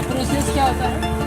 इसका प्रोसेस क्या होता है?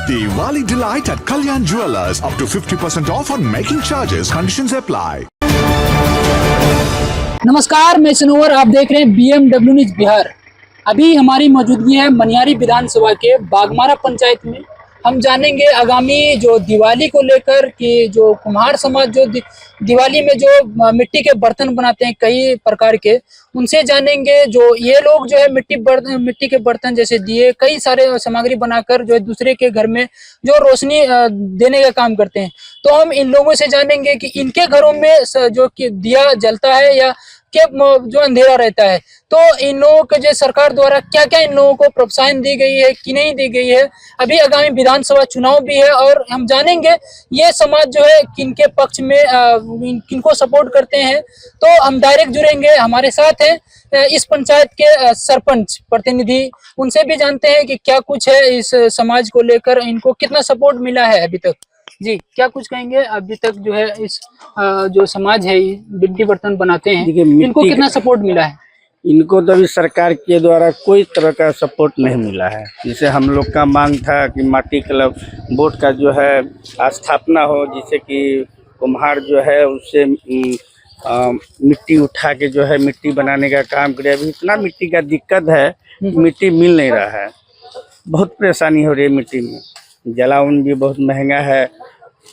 Diwali delight at Kalyan Jewellers. Up to 50% off on making charges. Conditions apply. नमस्कार, मैं सनोवर, आप देख रहे हैं BMW न्यूज बिहार। अभी हमारी मौजूदगी है मनियारी विधानसभा के बागमारा पंचायत में। हम जानेंगे आगामी जो दिवाली को लेकर कि जो कुम्हार समाज जो दिवाली में जो मिट्टी के बर्तन बनाते हैं कई प्रकार के, उनसे जानेंगे जो ये लोग जो है मिट्टी के बर्तन जैसे दिए कई सारे सामग्री बनाकर जो है दूसरे के घर में जो रोशनी देने का काम करते हैं। तो हम इन लोगों से जानेंगे कि इनके घरों में जो कि दिया जलता है या के जो अंधेरा रहता है। तो इन लोगों को जो सरकार द्वारा क्या क्या इन लोगों को प्रोत्साहन दी गई है कि नहीं दी गई है। अभी आगामी विधानसभा चुनाव भी है और हम जानेंगे ये समाज जो है किनके पक्ष में किनको सपोर्ट करते हैं। तो हम डायरेक्ट जुड़ेंगे, हमारे साथ हैं इस पंचायत के सरपंच प्रतिनिधि, उनसे भी जानते हैं कि क्या कुछ है इस समाज को लेकर, इनको कितना सपोर्ट मिला है अभी तक। जी, क्या कुछ कहेंगे अभी तक जो है इस जो समाज है मिट्टी बर्तन बनाते हैं, इनको कितना सपोर्ट मिला है? इनको तो अभी सरकार के द्वारा कोई तरह का सपोर्ट नहीं मिला है। जिसे हम लोग का मांग था कि माटी क्लब बोर्ड का जो है स्थापना हो, जिससे कि कुम्हार जो है उससे मिट्टी उठा के जो है मिट्टी बनाने का काम करे। अभी इतना मिट्टी का दिक्कत है, मिट्टी मिल नहीं रहा है, बहुत परेशानी हो रही है मिट्टी में। जलावन भी बहुत महंगा है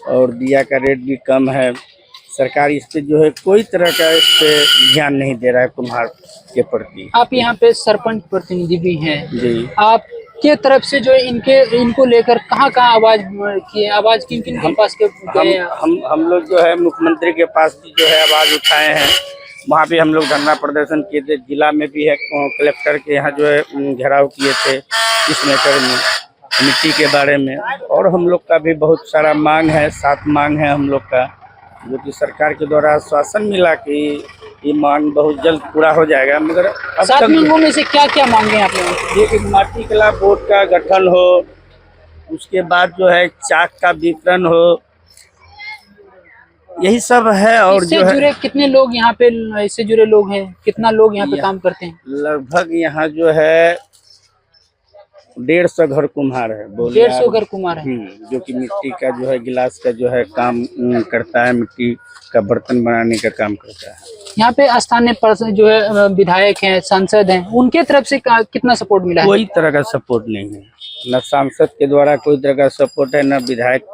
और दिया का रेट भी कम है। सरकार इस पे जो है कोई तरह का इस पे ध्यान नहीं दे रहा है कुम्हार के प्रति। आप यहाँ पे सरपंच प्रतिनिधि भी हैं जी, आपके तरफ से जो है इनको लेकर कहाँ आवाज किन किन के पास गए? हम लोग जो है मुख्यमंत्री के पास भी जो है आवाज उठाए हैं। वहाँ पे हम लोग धरना प्रदर्शन किए थे। जिला में भी है, कलेक्टर के यहाँ जो है घेराव किए थे इस मैटर में, मिट्टी के बारे में। और हम लोग का भी बहुत सारा मांग है, 7 मांग है हम लोग का, जो कि सरकार के द्वारा आश्वासन मिला कि ये मांग बहुत जल्द पूरा हो जाएगा। मगर अब 7 मांगों में से क्या क्या मांगे आप लोग? ये कि माटी कला बोर्ड का गठन हो, उसके बाद जो है चाक का वितरण हो, यही सब है। और इससे जो है जुड़े कितने लोग यहाँ पे इससे जुड़े लोग हैं, कितना लोग यहाँ पे काम करते हैं? लगभग यहाँ जो है 150 घर कुम्हार है। 150 घर कुम्हार है जो कि मिट्टी का जो है गिलास का जो है काम करता है, मिट्टी का बर्तन बनाने का काम करता है। यहाँ पे स्थानीय पर्सन जो है विधायक हैं, सांसद हैं, उनके तरफ से कितना सपोर्ट मिला है? कोई तरह का सपोर्ट नहीं है, न सांसद के द्वारा कोई तरह का सपोर्ट है, न विधायक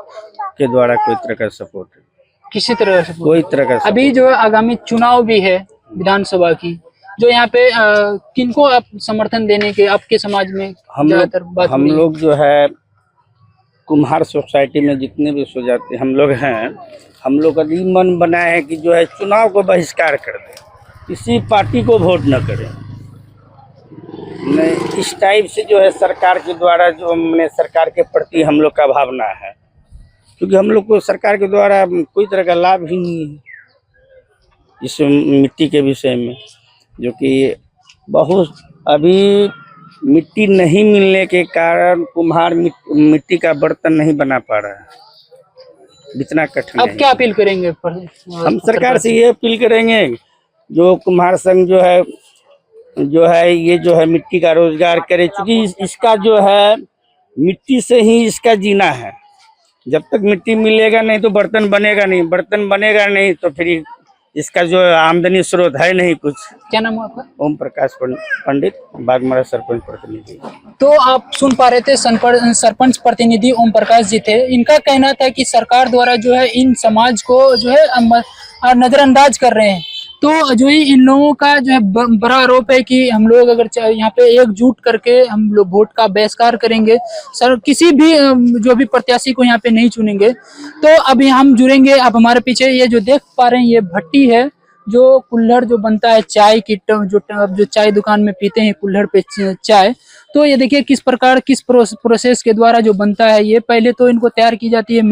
के द्वारा कोई तरह का सपोर्ट है। किसी तरह का कोई तरह का अभी जो आगामी चुनाव भी है विधानसभा की, जो यहाँ पे किनको आप समर्थन देने के आपके समाज में ज्यादातर बात? हम लोग जो है कुम्हार सोसाइटी में जितने भी सो जाते हम लोग हैं, हम लोग का ये मन बनाए है कि जो है चुनाव को बहिष्कार कर दें, किसी पार्टी को वोट न करें। नहीं, इस टाइप से जो है सरकार के द्वारा जो मैंने सरकार के प्रति हम लोग का भावना है, क्योंकि हम लोग को सरकार के द्वारा कोई तरह का लाभ ही नहीं है इस मिट्टी के विषय में। जो कि बहुत अभी मिट्टी नहीं मिलने के कारण कुम्हार मिट्टी का बर्तन नहीं बना पा रहा है, इतना कठिन। अब क्या अपील करेंगे? हम सरकार से ये अपील करेंगे, जो कुम्हार संघ जो है ये जो है मिट्टी का रोजगार करे, क्योंकि इसका जो है मिट्टी से ही इसका जीना है। जब तक मिट्टी मिलेगा नहीं तो बर्तन बनेगा नहीं, बर्तन बनेगा नहीं तो फिर इसका जो आमदनी स्रोत है नहीं कुछ। क्या नाम है आपका? ओम प्रकाश पंडित, बागमारा सरपंच प्रतिनिधि। तो आप सुन पा रहे थे सरपंच प्रतिनिधि ओम प्रकाश जी थे। इनका कहना था कि सरकार द्वारा जो है इन समाज को जो है नजरअंदाज कर रहे हैं। तो जो है इन लोगों का जो है बड़ा आरोप है कि हम लोग अगर यहाँ पे एकजुट करके हम लोग वोट का बहिष्कार करेंगे, सर किसी भी जो भी प्रत्याशी को यहाँ पे नहीं चुनेंगे, तो अभी हम जुड़ेंगे। अब हमारे पीछे ये जो देख पा रहे हैं ये भट्टी है, जो कुल्हड़ जो बनता है चाय की, जो चाय दुकान में पीते हैं कुल्हड़ पे चाय। तो ये देखिए किस प्रकार किस प्रोसेस के द्वारा जो बनता है। ये पहले तो इनको तैयार की जाती है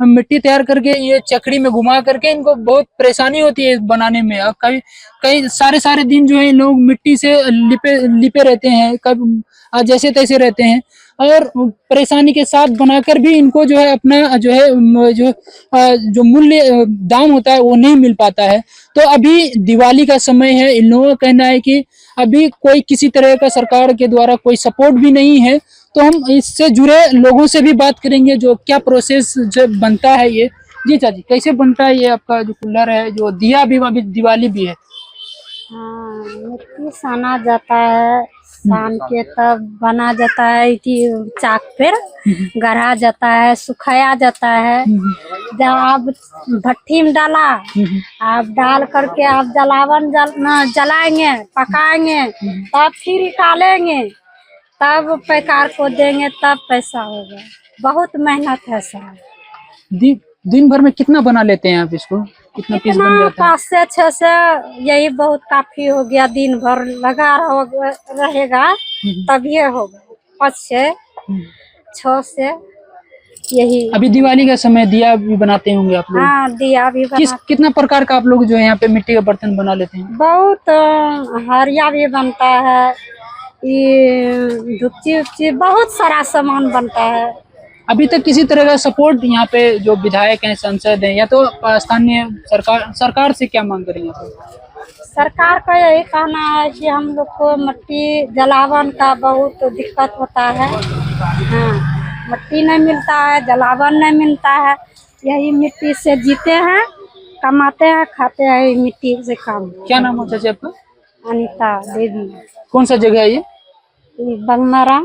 मिट्टी तैयार करके ये चकड़ी में घुमा करके इनको बहुत परेशानी होती है बनाने में। अब कई कई सारे दिन जो है लोग मिट्टी से लिपे रहते हैं, कभी जैसे तैसे रहते हैं और परेशानी के साथ बनाकर भी इनको जो है अपना जो है जो मूल्य दाम होता है वो नहीं मिल पाता है। तो अभी दिवाली का समय है, इन लोगों का कहना है कि अभी कोई किसी तरह का सरकार के द्वारा कोई सपोर्ट भी नहीं है। तो हम इससे जुड़े लोगों से भी बात करेंगे जो क्या प्रोसेस जब बनता है ये। जी चाची, कैसे बनता है ये आपका जो कुल्हड़ है, जो दिया भी अभी दिवाली भी है? हाँ, मिट्टी साना जाता है, सान के तब बना जाता है कि चाक पर गढ़ा जाता है, सुखाया जाता है। जब आप भट्टी में डाला, आप डाल करके आप जलाएंगे, पकाएंगे, तब फिर निकालेंगे, तब पैकार को देंगे, तब पैसा होगा। बहुत मेहनत है सर। दिन भर में कितना बना लेते हैं आप इसको? कितना पीस बन जाता है? 5 से 6 से यही बहुत काफी हो गया। दिन भर लगा रहेगा तब ये होगा। 5 से 6 से यही। अभी दिवाली का समय दिया भी बनाते होंगे आप लोग? हाँ, दिया भी कितना प्रकार का आप लोग जो है यहाँ पे मिट्टी का बर्तन बना लेते हैं? बहुत हरिया भी बनता है, ये धुपची बहुत सारा सामान बनता है। अभी तक किसी तरह का सपोर्ट यहाँ पे जो विधायक हैं, सांसद हैं या तो स्थानीय सरकार से क्या मांग करेंगे आप? सरकार का यही कहना है कि हम लोग को मिट्टी जलावन का बहुत दिक्कत होता है। हाँ, मिट्टी नहीं मिलता है, जलावन नहीं मिलता है। यही मिट्टी से जीते हैं, कमाते हैं, खाते हैं मिट्टी से काम। क्या नाम हो चाचा आपका? अनीता देवी। कौन सा जगह है ये? बंगमारा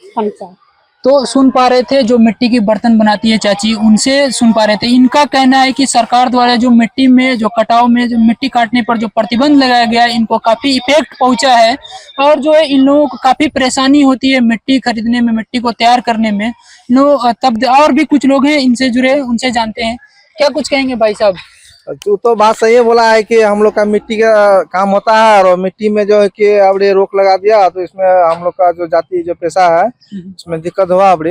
पंचायत। तो सुन पा रहे थे जो मिट्टी की बर्तन बनाती है चाची, उनसे सुन पा रहे थे। इनका कहना है कि सरकार द्वारा जो मिट्टी में जो कटाव में जो मिट्टी काटने पर जो प्रतिबंध लगाया गया है, इनको काफी इफेक्ट पहुंचा है और जो है इन लोगों को काफी परेशानी होती है मिट्टी खरीदने में, मिट्टी को तैयार करने में। तब और भी कुछ लोग हैं इनसे जुड़े, उनसे जानते हैं। क्या कुछ कहेंगे भाई साहब? तू तो बात सही है बोला है कि हम लोग का मिट्टी का काम होता है और मिट्टी में जो है कि अब ये रोक लगा दिया तो इसमें हम लोग का जो जाति जो पेशा है इसमें दिक्कत हुआ अब।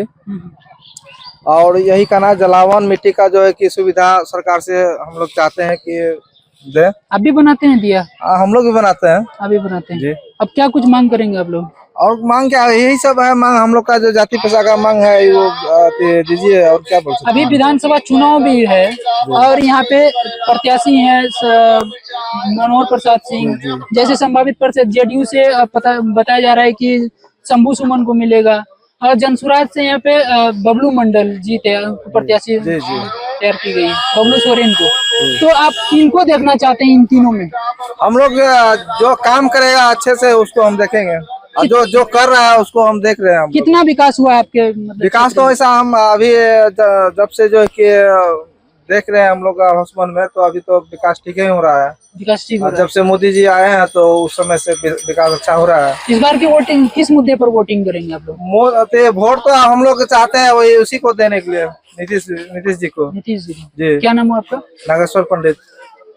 और यही कहना जलावन मिट्टी का जो है कि सुविधा सरकार से हम लोग चाहते हैं कि दे। अभी बनाते हैं दिया? हम लोग भी बनाते हैं। अभी बनाते हैं जी। अब क्या कुछ मांग करेंगे आप लोग? और मांग क्या है, यही सब है मांग। हम लोग का जो जाति पेशा का मांग है वो दीजिए। और क्या बोल सकते अभी विधानसभा चुनाव भी है और यहाँ पे प्रत्याशी हैं मनोहर प्रसाद सिंह जैसे संभावित प्रत्याशी। जेडीयू से बताया जा रहा है कि शंभू सुमन को मिलेगा और जनसुराज से यहाँ पे बबलू मंडल जीते प्रत्याशी तैयार की गई, बबलू सोरेन को। तो आप इनको देखना चाहते हैं इन तीनों में? हम लोग जो काम करेगा अच्छे से उसको हम देखेंगे और जो कर रहा है उसको हम देख रहे हैं। कितना विकास हुआ आपके? विकास तो ऐसा हम अभी जब से जो है कि देख रहे हैं हम लोग हॉस्पिटल में, तो अभी तो विकास ठीक ही हो रहा है। विकास ठीक हो रहा है। जब से मोदी जी आए हैं तो उस समय से विकास अच्छा हो रहा है। इस बार की वोटिंग किस मुद्दे पर वोटिंग करेंगे आप लोग? वोट तो हम लोग चाहते हैं वही उसी को देने के लिए, नीतीश जी को। नीतीश जी। जी। क्या नाम है आपका? नागेश्वर पंडित।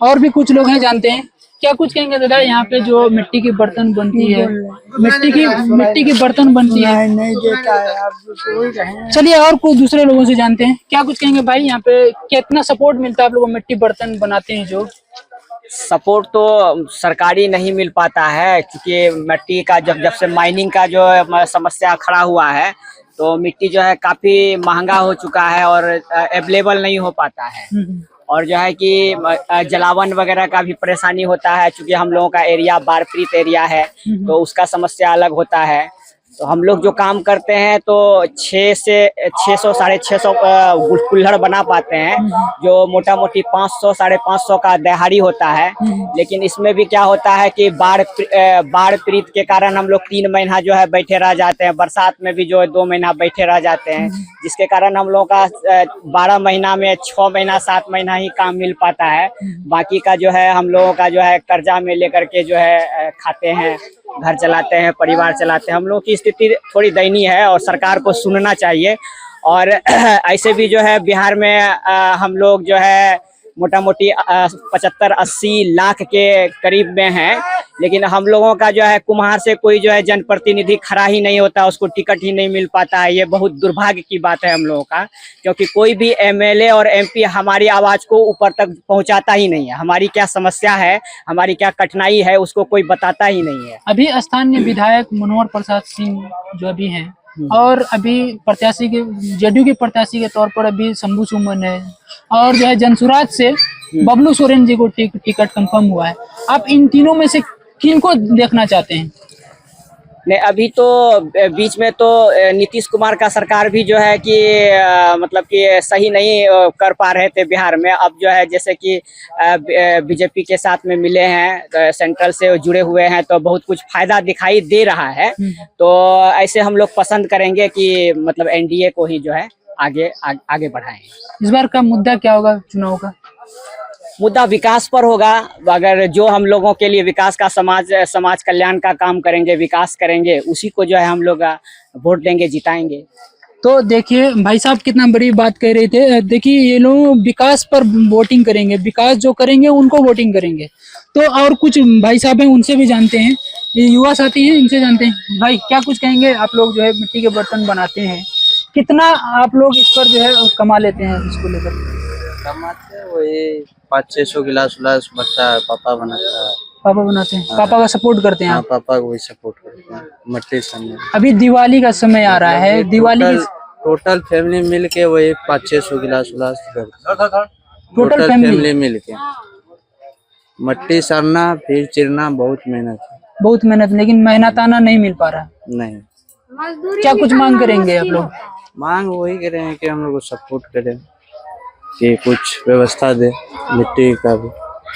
और भी कुछ लोग हैं जानते हैं। क्या कुछ कहेंगे दादा? यहाँ पे जो मिट्टी की बर्तन बनती है, मिट्टी की बर्तन बनती है, नहीं देता है आप। चलिए और कुछ दूसरे लोगों से जानते हैं। क्या कुछ कहेंगे भाई? यहाँ पे कितना सपोर्ट मिलता है आप लोगों को मिट्टी बर्तन बनाते हैं जो? सपोर्ट तो सरकारी नहीं मिल पाता है क्योंकि मिट्टी का जब से माइनिंग का जो समस्या खड़ा हुआ है तो मिट्टी जो है काफी महंगा हो चुका है और अवेलेबल नहीं हो पाता है। और जो है कि जलावन वगैरह का भी परेशानी होता है क्योंकि हम लोगों का एरिया बाढ़ पीड़ित एरिया है तो उसका समस्या अलग होता है। तो हम लोग जो काम करते हैं तो 6 से 600 650 कुल्हड़ बना पाते हैं, जो मोटा मोटी 500 550 का दिहाड़ी होता है। लेकिन इसमें भी क्या होता है कि बाढ़ पीड़ित के कारण हम लोग 3 महीना जो है बैठे रह जाते हैं, बरसात में भी जो है 2 महीना बैठे रह जाते हैं, जिसके कारण हम लोग का 12 महीना में 6 महीना 7 महीना ही काम मिल पाता है। बाकी का जो है हम लोगों का जो है कर्जा में लेकर के जो है खाते हैं, घर चलाते हैं, परिवार चलाते हैं। हम लोगों की स्थिति थोड़ी दयनीय है और सरकार को सुनना चाहिए। और ऐसे भी जो है बिहार में हम लोग जो है मोटा मोटी 75-80 लाख के करीब में हैं, लेकिन हम लोगों का जो है कुम्हार से कोई जो है जनप्रतिनिधि खड़ा ही नहीं होता, उसको टिकट ही नहीं मिल पाता है। ये बहुत दुर्भाग्य की बात है हम लोगों का, क्योंकि कोई भी एमएलए और एमपी हमारी आवाज़ को ऊपर तक पहुंचाता ही नहीं है। हमारी क्या समस्या है, हमारी क्या कठिनाई है, उसको कोई बताता ही नहीं है। अभी स्थानीय विधायक मनोहर प्रसाद सिंह जो अभी हैं, और अभी प्रत्याशी के जेडीयू के प्रत्याशी के तौर पर अभी शंभू सुमन है, और जो है जनसुराज से बबलू सोरेन जी को टिकट कंफर्म हुआ है। आप इन तीनों में से किनको देखना चाहते हैं? नहीं, अभी तो बीच में तो नीतीश कुमार का सरकार भी जो है कि मतलब कि सही नहीं कर पा रहे थे बिहार में। अब जो है जैसे कि बीजेपी के साथ में मिले हैं, सेंट्रल से जुड़े हुए हैं, तो बहुत कुछ फायदा दिखाई दे रहा है। तो ऐसे हम लोग पसंद करेंगे कि मतलब एनडीए को ही जो है आगे बढ़ाएं। इस बार का मुद्दा क्या होगा चुनाव का? मुद्दा विकास पर होगा। अगर जो हम लोगों के लिए विकास का समाज कल्याण का काम करेंगे, विकास करेंगे, उसी को जो है हम लोग वोट देंगे, जिताएंगे। तो देखिए भाई साहब कितना बड़ी बात कह रहे थे। देखिए ये लोग विकास पर वोटिंग करेंगे, विकास जो करेंगे उनको वोटिंग करेंगे। तो और कुछ भाई साहब हैं, उनसे भी जानते हैं, ये युवा साथी हैं, इनसे जानते हैं। भाई क्या कुछ कहेंगे? आप लोग जो है मिट्टी के बर्तन बनाते हैं, कितना आप लोग इस पर जो है कमा लेते हैं इसको लेकर? कमाते हैं वही 500-600 गिलास उलास बनता है, पापा बनाता है। पापा बनाते हैं? पापा का सपोर्ट करते हैं हाँ, आप? पापा को वही सपोर्ट करते हैं मट्टी समय। अभी दिवाली का समय आ रहा है, दिवाली टोटल फैमिली मिल के वही 500-600 गिलास उलास करते हैं। टोटल फैमिली मिल के मट्टी सारना फिर चिरना बहुत मेहनत है। बहुत मेहनत, लेकिन मेहनताना नहीं मिल पा रहा। नहीं, क्या कुछ मांग करेंगे आप लोग? मांग वही करें कि हम लोग को सपोर्ट करें, कि कुछ व्यवस्था दे मिट्टी का भी।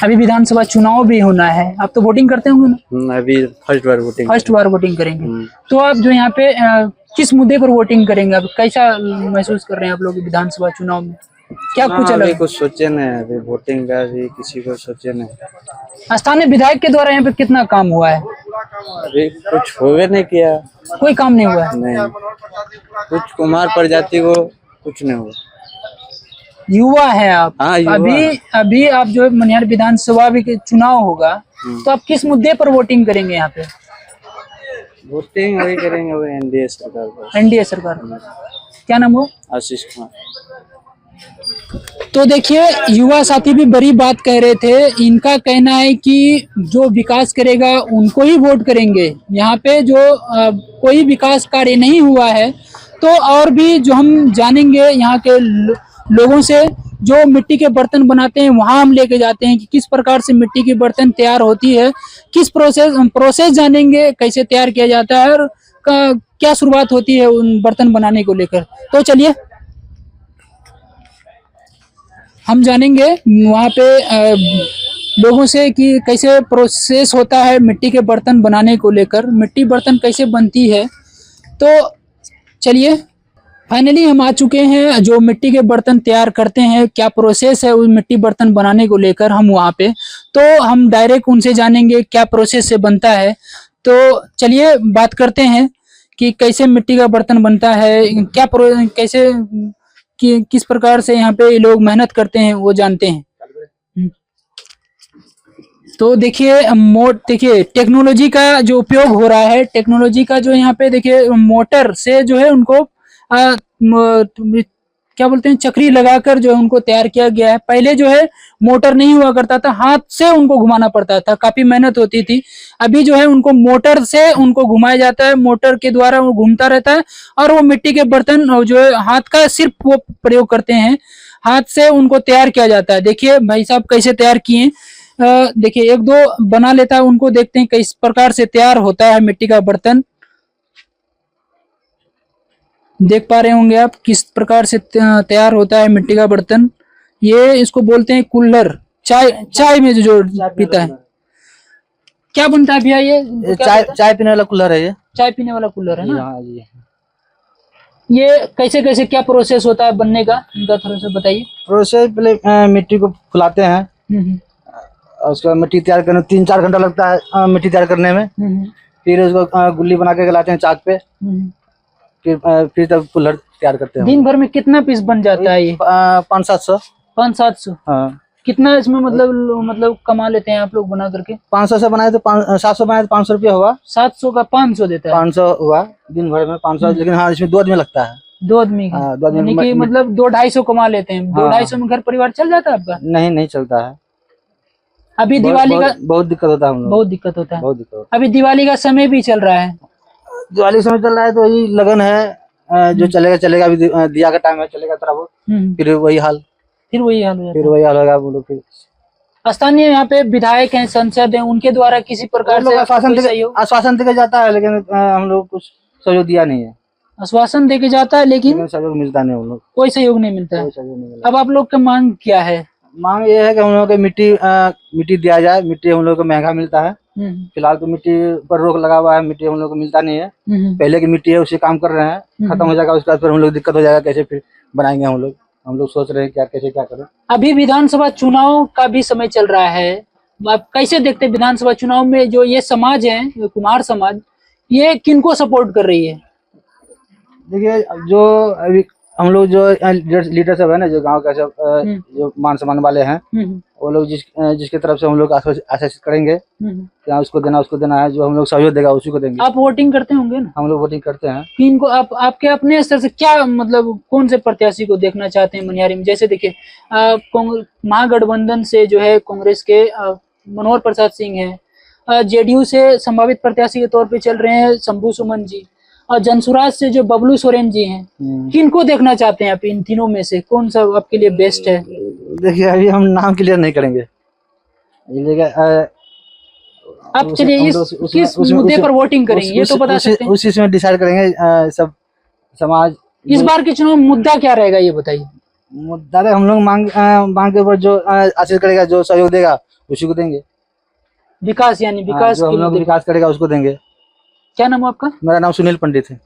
अभी विधानसभा चुनाव भी होना है, आप तो वोटिंग करते होंगे ना? अभी फर्स्ट बार वोटिंग करेंगे। तो आप जो यहाँ पे किस मुद्दे पर वोटिंग करेंगे? अब कैसा महसूस कर रहे हैं आप लोग विधानसभा चुनाव में? क्या कुछ अलग? अभी कुछ सोचे नहीं, अभी वोटिंग का भी किसी को सोचे नहीं। स्थानीय विधायक के द्वारा यहाँ पे कितना काम हुआ है? अभी कुछ होवे नहीं किया, कोई काम नहीं हुआ है? नहीं, कुछ कुमार प्रजाति को कुछ नहीं हुआ। युवा है आप? हाँ, युवा। अभी आप जो मनिहार विधानसभा भी चुनाव होगा, तो आप किस मुद्दे पर वोटिंग करेंगे यहाँ पे? वोटिंग वही करेंगे, वही एनडीए सरकार पर। एनडीए सरकार। क्या नाम हो? आशीष कुमार। तो देखिए युवा साथी भी बड़ी बात कह रहे थे। इनका कहना है कि जो विकास करेगा उनको ही वोट करेंगे। यहाँ पे जो कोई विकास कार्य नहीं हुआ है, तो और भी जो हम जानेंगे यहाँ के लोगों से, जो मिट्टी के बर्तन बनाते हैं वहाँ हम लेके जाते हैं कि किस प्रकार से मिट्टी के बर्तन तैयार होती है, किस प्रोसेस जानेंगे कैसे तैयार किया जाता है और क्या शुरुआत होती है उन बर्तन बनाने को लेकर। तो चलिए हम जानेंगे वहाँ पे लोगों से कि कैसे प्रोसेस होता है मिट्टी के बर्तन बनाने को लेकर, मिट्टी बर्तन कैसे बनती है। तो चलिए फाइनली हम आ चुके हैं, जो मिट्टी के बर्तन तैयार करते हैं, क्या प्रोसेस है उस मिट्टी बर्तन बनाने को लेकर, हम वहाँ पे। तो हम डायरेक्ट उनसे जानेंगे क्या प्रोसेस से बनता है। तो चलिए बात करते हैं कि कैसे मिट्टी का बर्तन बनता है, क्या कैसे किस प्रकार से यहाँ पे लोग मेहनत करते हैं वो जानते हैं। तो देखिए टेक्नोलॉजी का जो उपयोग हो रहा है, टेक्नोलॉजी का जो यहाँ पे देखिए मोटर से जो है उनको क्या बोलते हैं चक्री लगाकर जो है उनको तैयार किया गया है। पहले जो है मोटर नहीं हुआ करता था, हाथ से उनको घुमाना पड़ता था, काफी मेहनत होती थी। अभी जो है उनको मोटर से उनको घुमाया जाता है, मोटर के द्वारा वो घूमता रहता है और वो मिट्टी के बर्तन जो है हाथ का सिर्फ वो प्रयोग करते हैं, हाथ से उनको तैयार किया जाता है। देखिए भाई साहब कैसे तैयार किए, देखिए एक दो बना लेता है, उनको देखते हैं किस प्रकार से तैयार होता है मिट्टी का बर्तन। देख पा रहे होंगे आप किस प्रकार से तैयार होता है मिट्टी का बर्तन। ये इसको बोलते हैं कुल्हड़, चाय में जो पीता है। क्या बनता है भैया ये चाय पीने वाला कूलर है ये। चाय पीने वाला कुल्हड़ है ना। हाँ जी। ये कैसे कैसे क्या प्रोसेस होता है बनने का, इनका थोड़ा सा बताइए। प्रोसेस पहले मिट्टी को फुलाते हैं, और उसके बाद मिट्टी तैयार करने 3-4 घंटा लगता है मिट्टी तैयार करने में। फिर उसको गुल्ली बना के लाते हैं चाक पे, फिर तब कुल्हड़ तैयार करते हैं। दिन भर में कितना पीस बन जाता है ये? 500-700। 500-700। हाँ। कितना इसमें मतलब कमा लेते हैं आप लोग बना करके? 500 से बनाए तो 700 बनाए तो 500 रुपया हुआ। 700 का 500 देता है। 500 हुआ दिन भर में 500, लेकिन हाँ इसमें 2 आदमी लगता है। 2 आदमी का? हाँ, 2 आदमी यानी कि मतलब 200-250 कमा लेते हैं। 200-250 में घर परिवार चल जाता है आपका? नहीं चलता है। अभी दिवाली का बहुत दिक्कत होता है हम लोग। बहुत दिक्कत होता है। बहुत दिक्कत होता अभी दिवाली का समय भी चल रहा है। है। दिवाली समय चल रहा है तो यही लगन है, जो चलेगा अभी दिया का टाइम है, चलेगा थोड़ा बहुत, फिर वही हाल हो जाता है। हम लोग फिर स्थानीय यहाँ पे विधायक हैं, सांसद हैं, उनके द्वारा किसी प्रकार से आश्वासन देके जाता है, लेकिन हम लोग कुछ सहयोग दिया नहीं है। आश्वासन देके जाता है लेकिन सहयोग मिलता नहीं, हम लोग कोई सहयोग नहीं मिलता है। कोई सहयोग नहीं मिला। अब आप लोग का मांग क्या है? मांग ये है कि हम लोग को मिट्टी दिया जाए। मिट्टी हम लोग को महंगा मिलता है। फिलहाल तो मिट्टी पर रोक लगा हुआ है, मिट्टी हम लोग को मिलता नहीं है। पहले की मिट्टी है उसी काम कर रहे हैं, खत्म हो जाएगा उसके बाद फिर हम लोग दिक्कत हो जाएगा, कैसे फिर बनाएंगे हम लोग सोच रहे हैं कैसे क्या करें। अभी विधानसभा चुनाव का भी समय चल रहा है, आप कैसे देखते हैं विधानसभा चुनाव में जो ये समाज है, कुम्हार समाज, ये किनको सपोर्ट कर रही है? देखिए जो अभी हम लोग जो लीडर सब है ना, जो गांव का सब जो मान सम्मान वाले हैं, वो लोग जिसके तरफ से हम लोग आश्वासित करेंगे कि उसको देना है, जो हम लोग सहयोग देगा उसी को देंगे। आप वोटिंग करते होंगे ना? हम लोग वोटिंग करते हैं। इनको आपके अपने स्तर से क्या मतलब कौन से प्रत्याशी को देखना चाहते हैं मनियारी में? जैसे देखिए महागठबंधन से जो है कांग्रेस के मनोहर प्रसाद सिंह है, जेडीयू से संभावित प्रत्याशी के तौर पे चल रहे हैं शंभू सुमन जी, और जनसुराज से जो बबलू सोरेन जी हैं, किनको देखना चाहते हैं आप? इन तीनों में से कौन सा आपके लिए बेस्ट है? देखिए अभी हम नाम क्लियर नहीं करेंगे, आप चलिए किस मुद्दे पर वोटिंग करेंगे ये तो बता सकते हैं। उसी में डिसाइड करेंगे सब समाज। इस बार के चुनाव मुद्दा क्या रहेगा ये बताइए। मुद्दा हम लोग मांग के ऊपर जो आशीष करेगा, जो सहयोग देगा उसी को देंगे। विकास यानी विकास जो हम लोग विकास करेगा उसको देंगे। क्या नाम है आपका? मेरा नाम सुनील पंडित है।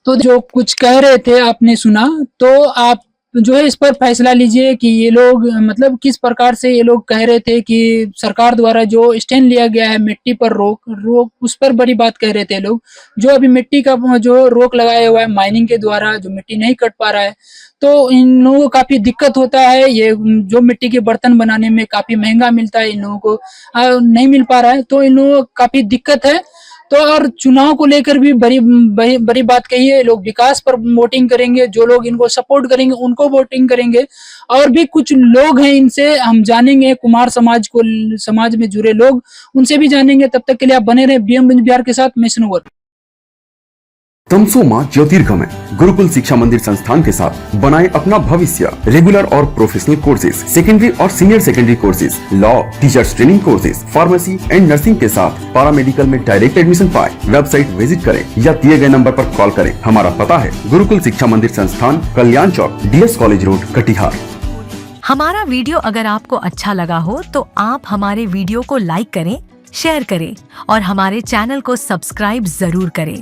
तो जो कुछ कह रहे थे आपने सुना, तो आप जो है इस पर फैसला लीजिए कि ये लोग मतलब किस प्रकार से ये लोग कह रहे थे कि सरकार द्वारा जो स्टैंड लिया गया है मिट्टी पर रोक उस पर बड़ी बात कह रहे थे लोग। जो अभी मिट्टी का जो रोक लगाया हुआ है माइनिंग के द्वारा, जो मिट्टी नहीं कट पा रहा है, तो इन लोगों को काफी दिक्कत होता है। ये जो मिट्टी के बर्तन बनाने में काफी महंगा मिलता है, इन लोगों को नहीं मिल पा रहा है, तो इन लोगों को काफी दिक्कत है। तो और चुनाव को लेकर भी बड़ी बात कही है, लोग विकास पर वोटिंग करेंगे, जो लोग इनको सपोर्ट करेंगे उनको वोटिंग करेंगे। और भी कुछ लोग हैं, इनसे हम जानेंगे, कुमार समाज में जुड़े लोग, उनसे भी जानेंगे। तब तक के लिए आप बने रहे BM बिहार के साथ। मैं सनोवर। तमसोमा ज्योतिर्गमय गुरुकुल शिक्षा मंदिर संस्थान के साथ बनाए अपना भविष्य। रेगुलर और प्रोफेशनल कोर्सेज, सेकेंडरी और senior secondary courses, law, teachers training courses, pharmacy and nursing के साथ पैरामेडिकल में डायरेक्ट एडमिशन पाए। वेबसाइट विजिट करें या दिए गए नंबर पर कॉल करें। हमारा पता है गुरुकुल शिक्षा मंदिर संस्थान, कल्याण चौक, DS कॉलेज रोड, कटिहार। हमारा वीडियो अगर आपको अच्छा लगा हो तो आप हमारे वीडियो को लाइक करें, शेयर करें और हमारे चैनल को सब्सक्राइब जरूर करें।